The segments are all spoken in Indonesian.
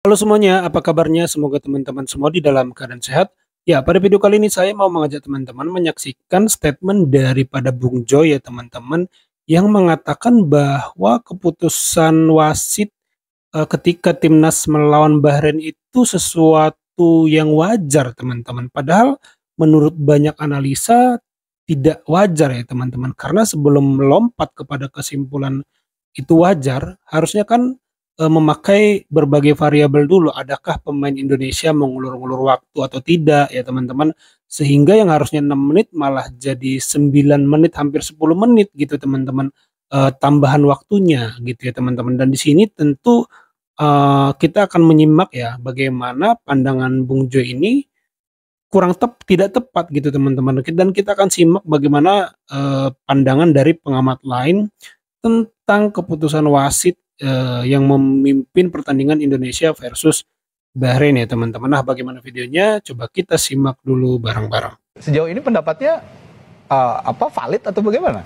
Halo semuanya, apa kabarnya? Semoga teman-teman semua di dalam keadaan sehat. Ya, pada video kali ini saya mau mengajak teman-teman menyaksikan statement daripada Bung Joy ya teman-teman, yang mengatakan bahwa keputusan wasit ketika timnas melawan Bahrain itu sesuatu yang wajar teman-teman. Padahal menurut banyak analisa tidak wajar ya teman-teman, karena sebelum melompat kepada kesimpulan itu wajar, harusnya kan memakai berbagai variabel dulu, adakah pemain Indonesia mengulur-ngulur waktu atau tidak ya teman-teman, sehingga yang harusnya 6 menit malah jadi 9 menit, hampir 10 menit gitu teman-teman, tambahan waktunya gitu ya teman-teman. Dan di sini tentu kita akan menyimak ya bagaimana pandangan Bung Joy ini kurang tidak tepat gitu teman-teman, dan kita akan simak bagaimana pandangan dari pengamat lain tentang keputusan wasit yang memimpin pertandingan Indonesia versus Bahrain ya teman-teman. Nah, bagaimana videonya? Coba kita simak dulu bareng-bareng. Sejauh ini pendapatnya valid atau bagaimana?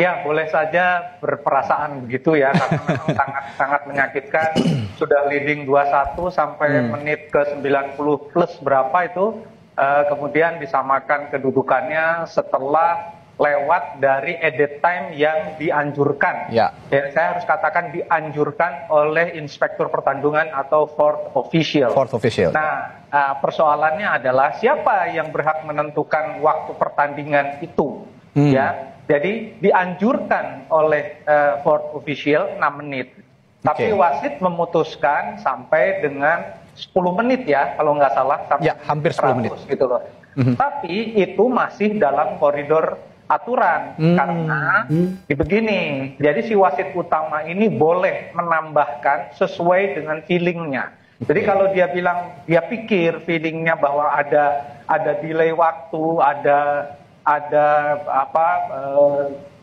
Ya, boleh saja berperasaan begitu ya, karena memang sangat menyakitkan. Sudah leading 2-1 sampai menit ke 90 plus berapa itu, kemudian disamakan kedudukannya setelah lewat dari added time yang dianjurkan. Ya, saya harus katakan dianjurkan oleh inspektur pertandingan atau fourth official. Nah, persoalannya adalah siapa yang berhak menentukan waktu pertandingan itu, ya. Jadi dianjurkan oleh fourth official 6 menit. Tapi wasit memutuskan sampai dengan 10 menit ya, kalau nggak salah. Sampai ya, hampir 10 menit. Gitu loh. Tapi itu masih dalam koridor aturan. Karena begini, jadi si wasit utama ini boleh menambahkan sesuai dengan feelingnya. Jadi kalau dia bilang, dia pikir feelingnya bahwa ada delay waktu,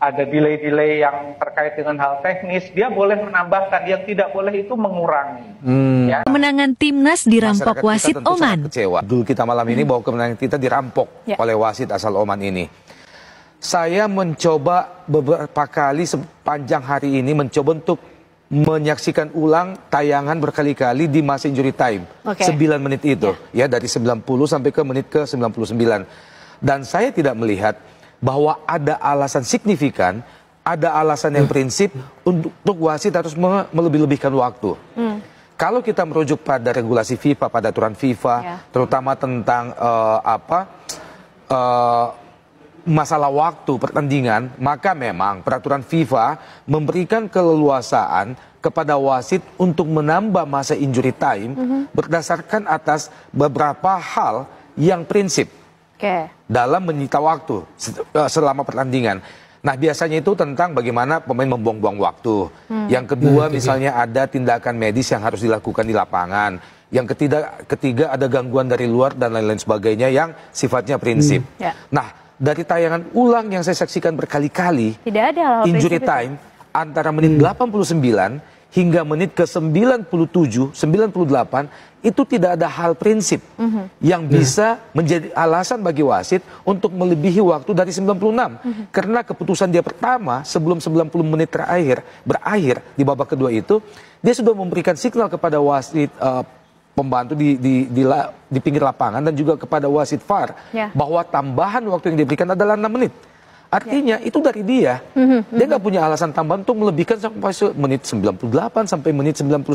ada delay yang terkait dengan hal teknis, dia boleh menambahkan. Yang tidak boleh itu mengurangi. Ya. Kemenangan timnas dirampok wasit Oman. Kecewa dulu kita malam ini bahwa kemenangan kita dirampok oleh wasit asal Oman ini. Saya mencoba beberapa kali sepanjang hari ini mencoba untuk menyaksikan ulang tayangan berkali-kali di masa injury time 9 menit itu ya, dari 90 sampai ke menit ke 99. Dan saya tidak melihat bahwa ada alasan signifikan, ada alasan yang prinsip untuk wasit harus melebih-lebihkan waktu. Kalau kita merujuk pada regulasi FIFA, pada aturan FIFA, terutama tentang masalah waktu pertandingan, maka memang peraturan FIFA memberikan keleluasaan kepada wasit untuk menambah masa injury time berdasarkan atas beberapa hal yang prinsip. Dalam menyita waktu selama pertandingan. Nah, biasanya itu tentang bagaimana pemain membuang-buang waktu. Yang kedua, misalnya ada tindakan medis yang harus dilakukan di lapangan. Yang ketiga ada gangguan dari luar dan lain-lain sebagainya yang sifatnya prinsip. Nah, dari tayangan ulang yang saya saksikan berkali-kali, tidak ada injury time antara menit 89 hingga menit ke 97, 98, itu tidak ada hal prinsip yang bisa menjadi alasan bagi wasit untuk melebihi waktu dari 96. Karena keputusan dia pertama sebelum 90 menit berakhir di babak kedua itu, dia sudah memberikan signal kepada wasit pembantu di pinggir lapangan dan juga kepada wasit VAR bahwa tambahan waktu yang diberikan adalah 6 menit. Artinya itu dari dia. Dia nggak punya alasan tambahan untuk melebihkan sampai menit 98 sampai menit 99.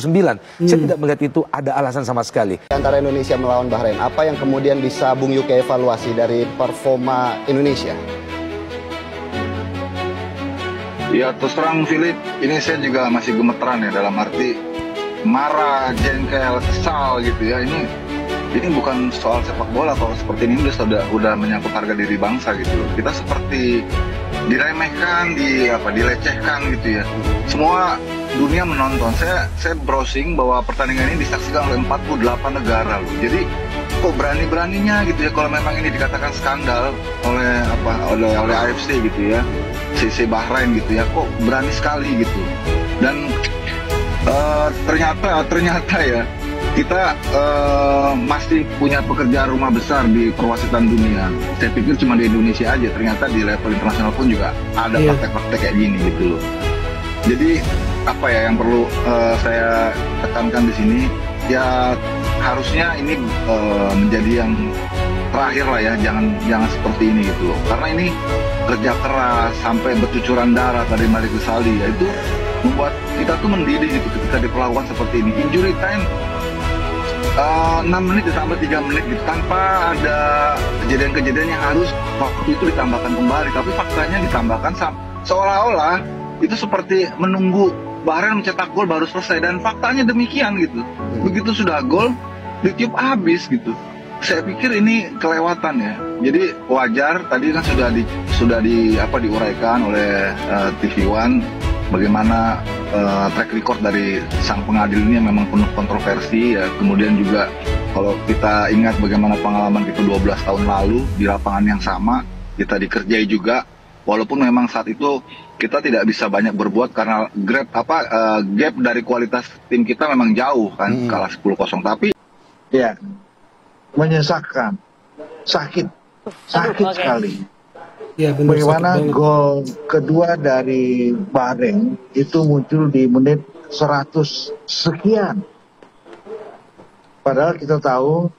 Saya tidak melihat itu ada alasan sama sekali. Antara Indonesia melawan Bahrain, apa yang kemudian bisa Bung Yuke evaluasi dari performa Indonesia? Ya terus terang Philip, ini saya juga masih gemeteran ya, dalam arti marah, jengkel, kesal gitu ya. Ini bukan soal sepak bola, kalau seperti ini udah menyangkut harga diri bangsa gitu. Kita seperti diremehkan, dilecehkan gitu ya. Semua dunia menonton. Saya browsing bahwa pertandingan ini disaksikan oleh 48 negara loh. Jadi kok berani-beraninya gitu ya kalau memang ini dikatakan skandal oleh AFC gitu ya. CC Bahrain gitu ya. Kok berani sekali gitu. Dan ternyata ya kita masih punya pekerjaan rumah besar di perwasitan dunia. Saya pikir cuma di Indonesia aja, ternyata di level internasional pun juga ada praktek-praktek kayak gini gitu loh. Jadi apa ya yang perlu saya tekankan di sini, ya harusnya ini menjadi yang terakhir lah ya, jangan seperti ini gitu loh. Karena ini kerja keras sampai bercucuran darah tadi Malik Ghazali, ya itu membuat kita tuh mendidih gitu ketika diperlakukan seperti ini. Injury time 6 menit ditambah 3 menit gitu, tanpa ada kejadian-kejadian yang harus waktu itu ditambahkan kembali, tapi faktanya ditambahkan seolah-olah itu seperti menunggu Bahrain mencetak gol baru selesai, dan faktanya demikian gitu. Begitu sudah gol ditiup habis gitu. Saya pikir ini kelewatan ya. Jadi wajar tadi kan sudah diuraikan oleh TV One bagaimana track record dari sang pengadil ini yang memang penuh kontroversi ya. Kemudian juga kalau kita ingat bagaimana pengalaman kita 12 tahun lalu di lapangan yang sama, kita dikerjai juga, walaupun memang saat itu kita tidak bisa banyak berbuat karena gap dari kualitas tim kita memang jauh kan, kalah 10-0, tapi ya menyesakkan, sakit sekali. Ya, benar, bagaimana gol kedua dari Bahrain itu muncul di menit 100 sekian. Padahal kita tahu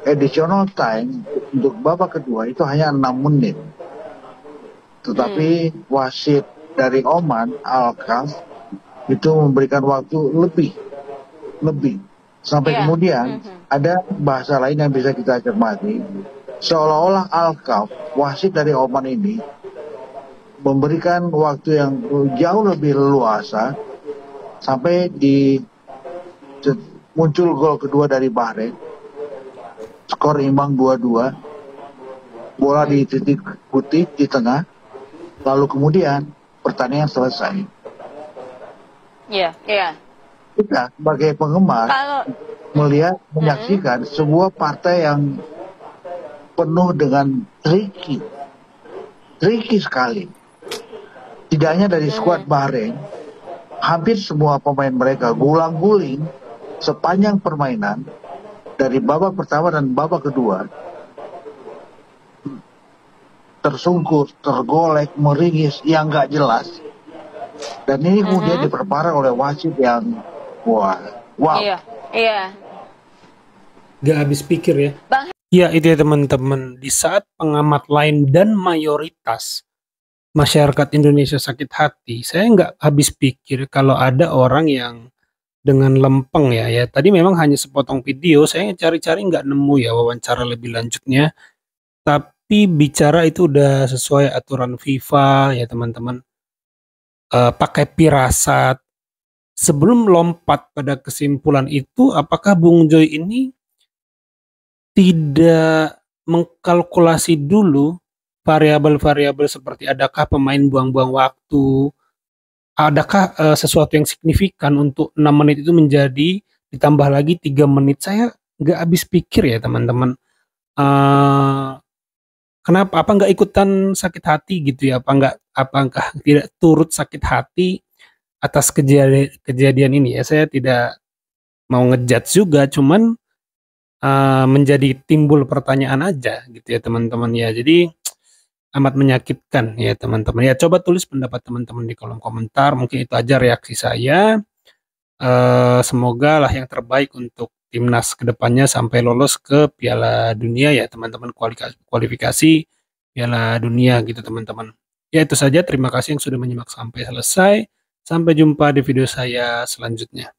additional time untuk babak kedua itu hanya 6 menit. Tetapi wasit dari Oman, Al-Khaf, itu memberikan waktu lebih. Sampai kemudian ada bahasa lain yang bisa kita cermati. Seolah-olah Al-Khaf, wasit dari Oman ini, memberikan waktu yang jauh lebih leluasa sampai muncul gol kedua dari Bahrain. Skor imbang 2-2. Bola di titik putih di tengah. Lalu kemudian pertandingan selesai. Iya. Kita sebagai penggemar menyaksikan sebuah partai yang penuh dengan tricky sekali. Tidak hanya dari skuad Bahrain, hampir semua pemain mereka gulang-guling sepanjang permainan dari babak pertama dan babak kedua. Tersungkur, tergolek, meringis yang gak jelas. Dan ini kemudian diperparah oleh wasit yang wow. Iya. Gak habis pikir ya. Bang, Ya itu ya teman-teman, di saat pengamat lain dan mayoritas masyarakat Indonesia sakit hati, saya nggak habis pikir kalau ada orang yang dengan lempeng ya. Tadi memang hanya sepotong video, saya cari-cari nggak nemu ya wawancara lebih lanjutnya. Tapi bicara itu udah sesuai aturan FIFA ya teman-teman. Pakai pirasat. Sebelum lompat pada kesimpulan itu, apakah Bung Joy ini tidak mengkalkulasi dulu variabel-variabel seperti adakah pemain buang-buang waktu, adakah sesuatu yang signifikan untuk 6 menit itu menjadi ditambah lagi 3 menit. Saya nggak habis pikir ya teman-teman. Kenapa? Apa nggak ikutan sakit hati gitu ya? Apakah tidak turut sakit hati atas kejadian ini ya? Saya tidak mau ngejudge juga, cuman menjadi timbul pertanyaan aja gitu ya teman-teman ya. Jadi amat menyakitkan ya teman-teman ya. Coba tulis pendapat teman-teman di kolom komentar. Mungkin itu aja reaksi saya. Semoga lah yang terbaik untuk timnas kedepannya sampai lolos ke Piala Dunia ya teman-teman, kualifikasi Piala Dunia gitu teman-teman. Ya itu saja, terima kasih yang sudah menyimak sampai selesai. Sampai jumpa di video saya selanjutnya.